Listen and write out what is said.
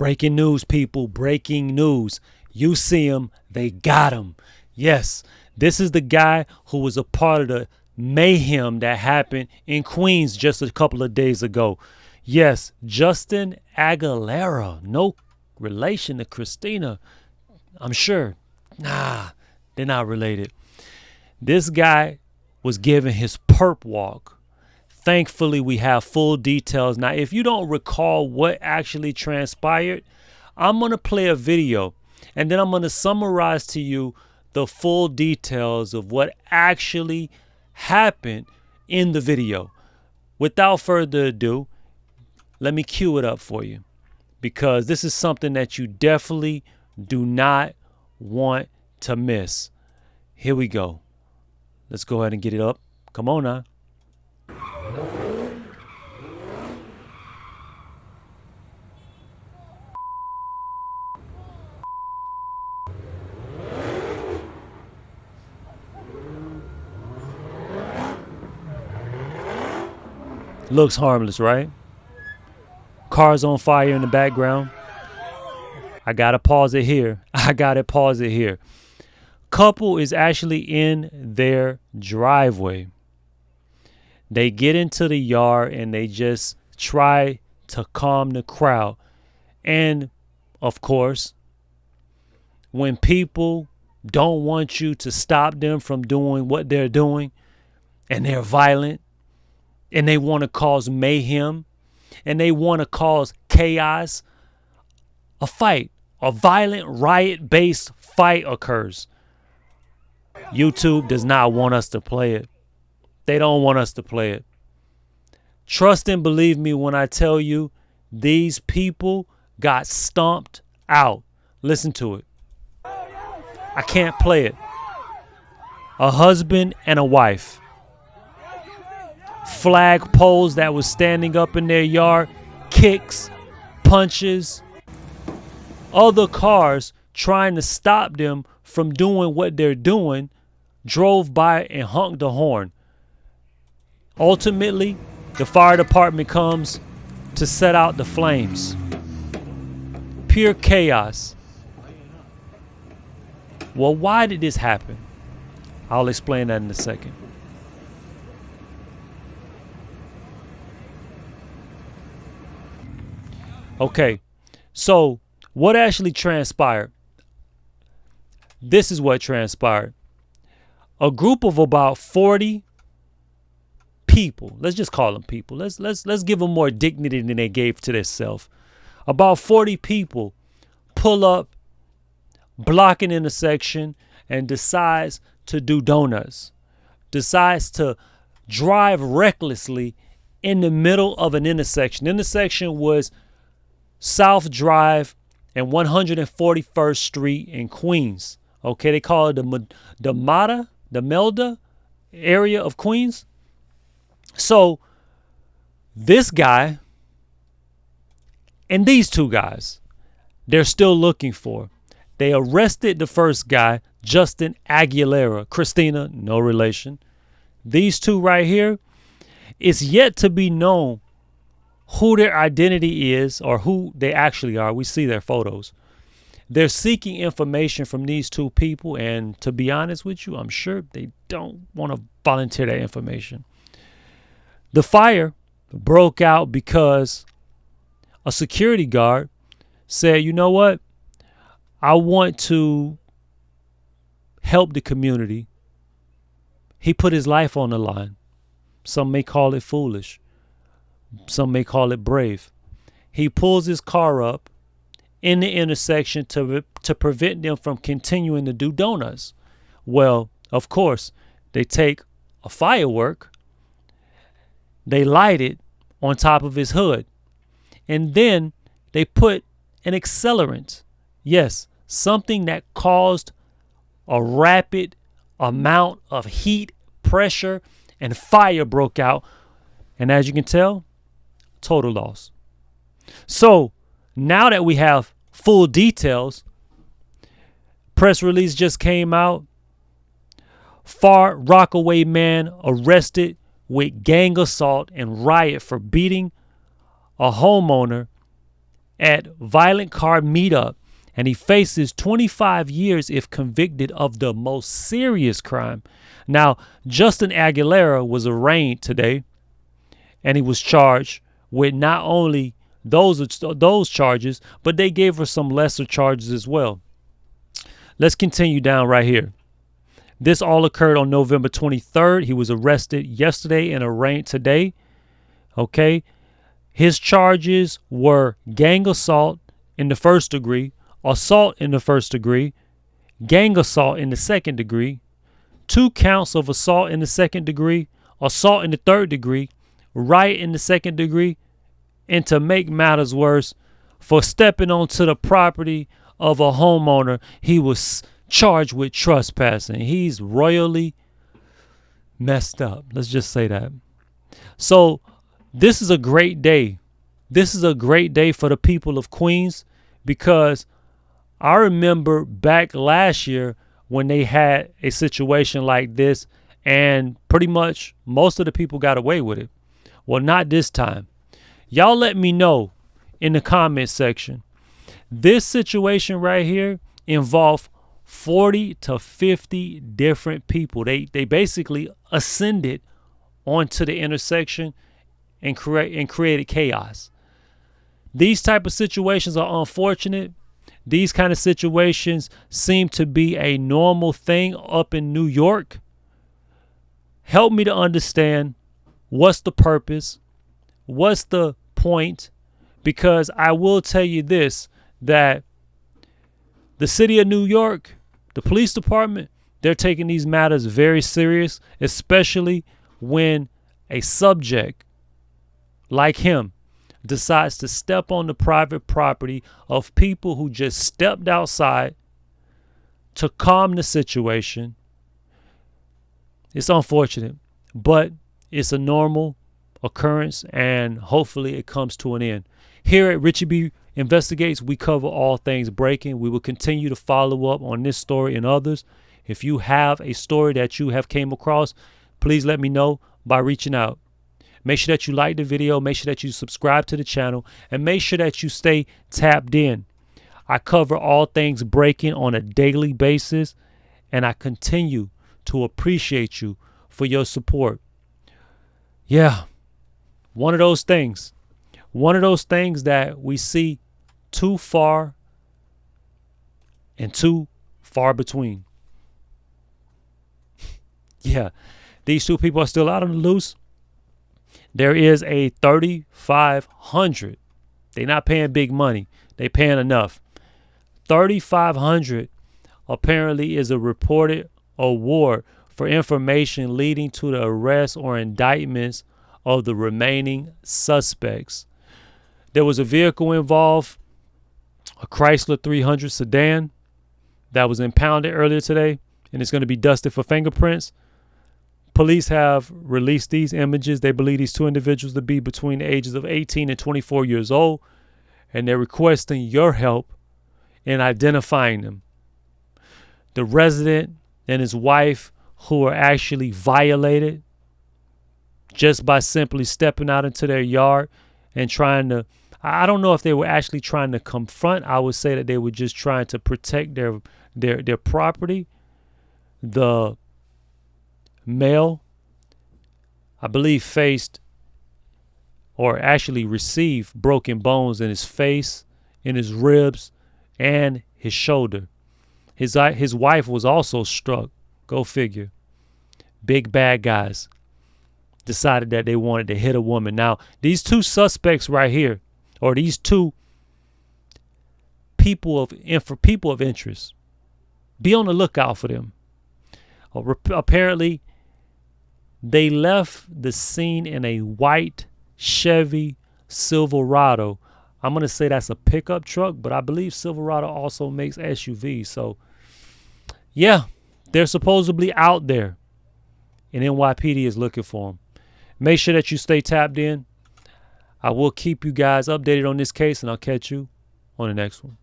Breaking news, people. Breaking news. You see him. They got him. Yes, this is the guy who was a part of the mayhem that happened in Queens just a couple of days ago. Yes, Justin Aguilera. No relation to Christina, I'm sure. Nah, they're not related. This guy was given his perp walk. Thankfully, we have full details. Now, if you don't recall what actually transpired, I'm going to play a video and then I'm going to summarize to you the full details of what actually happened in the video. Without further ado, let me cue it up for you, because this is something that you definitely do not want to miss. Here we go. Let's go ahead and get it up. Come on now. Looks harmless, right? Cars on fire in the background. I gotta pause it here. Couple is actually in their driveway. They get into the yard and they just try to calm the crowd. And of course, when people don't want you to stop them from doing what they're doing, and they're violent, and they want to cause mayhem, and they want to cause chaos, a fight, a violent riot-based fight occurs. YouTube does not want us to play it. They don't want us to play it. Trust and believe me when I tell you, these people got stomped out. Listen to it. I can't play it. A husband and a wife. Flag poles that was standing up in their yard. Kicks, punches. Other cars trying to stop them from doing what they're doing drove by and honked the horn. Ultimately, the fire department comes to set out the flames. Pure chaos. Well, why did this happen? I'll explain that in a second. Okay, so what actually transpired? This is what transpired. A group of about 40 people, let's just call them people. Let's give them more dignity than they gave to themselves. About 40 people pull up, block an intersection, and decides to do donuts. Decides to drive recklessly in the middle of an intersection. The intersection was South Drive and 141st Street in Queens. Okay, they call it the Melda area of Queens. So this guy and these two guys, they're still looking for. They arrested the first guy, Justin Aguilera. Christina, no relation. These two right here, it's yet to be known who their identity is or who they actually are. We see their photos. They're seeking information from these two people, and to be honest with you, I'm sure they don't want to volunteer that information. The fire broke out because a security guard said, you know what? I want to help the community. He put his life on the line. Some may call it foolish. Some may call it brave. He pulls his car up in the intersection to prevent them from continuing to do donuts. Well, of course, they take a firework, they light it on top of his hood, and then they put an accelerant. Yes, something that caused a rapid amount of heat, pressure, and fire broke out. And as you can tell, total loss. So now that we have full details, press release just came out. Far Rockaway man arrested with gang assault and riot for beating a homeowner at Violent Car Meetup, and he faces 25 years if convicted of the most serious crime. Now, Justin Aguilera was arraigned today, and he was charged with not only those charges, but they gave her some lesser charges as well. Let's continue down right here. This all occurred on November 23rd. He was arrested yesterday and arraigned today. Okay. His charges were gang assault in the first degree, assault in the first degree, gang assault in the second degree, 2 counts of assault in the second degree, assault in the third degree, riot in the second degree, and to make matters worse, for stepping onto the property of a homeowner, he was charged with trespassing. He's royally messed up. Let's just say that. So this is a great day. This is a great day for the people of Queens, because I remember back last year when they had a situation like this, and pretty much most of the people got away with it. Well, not this time. Y'all let me know in the comment section. This situation right here involved 40 to 50 different people. They basically ascended onto the intersection and created chaos. These type of situations are unfortunate. These kind of situations seem to be a normal thing up in New York. Help me to understand what's the purpose, what's the point, because I will tell you this, that the city of New York, the police department, they're taking these matters very serious, especially when a subject like him decides to step on the private property of people who just stepped outside to calm the situation. It's unfortunate, but it's a normal occurrence, and hopefully it comes to an end. Here at Richie B Investigates, we cover all things breaking. We will continue to follow up on this story and others. If you have a story that you have came across, please let me know by reaching out. Make sure that you like the video, make sure that you subscribe to the channel, and make sure that you stay tapped in. I cover all things breaking on a daily basis, and I continue to appreciate you for your support. Yeah, one of those things that we see too far and too far between. Yeah, these 2 people are still out on the loose. There is a 3,500. They're not paying big money. They paying enough. 3,500 apparently is a reported award for information leading to the arrest or indictments of the remaining suspects. There was a vehicle involved, a Chrysler 300 sedan that was impounded earlier today, and it's going to be dusted for fingerprints. Police have released these images. They believe these 2 individuals to be between the ages of 18 and 24 years old, and they're requesting your help in identifying them. The resident and his wife, who are actually violated just by simply stepping out into their yard and trying to, I don't know if they were actually trying to confront. I would say that they were just trying to protect their property. The male, I believe, faced or actually received broken bones in his face, in his ribs, and his shoulder. His wife was also struck. Go figure. Big bad guys decided that they wanted to hit a woman. Now, these 2 suspects right here, or these 2 people of interest, be on the lookout for them. Apparently, they left the scene in a white Chevy Silverado. I'm going to say that's a pickup truck, but I believe Silverado also makes SUVs. So, yeah, they're supposedly out there, and NYPD is looking for them. Make sure that you stay tapped in. I will keep you guys updated on this case, and I'll catch you on the next one.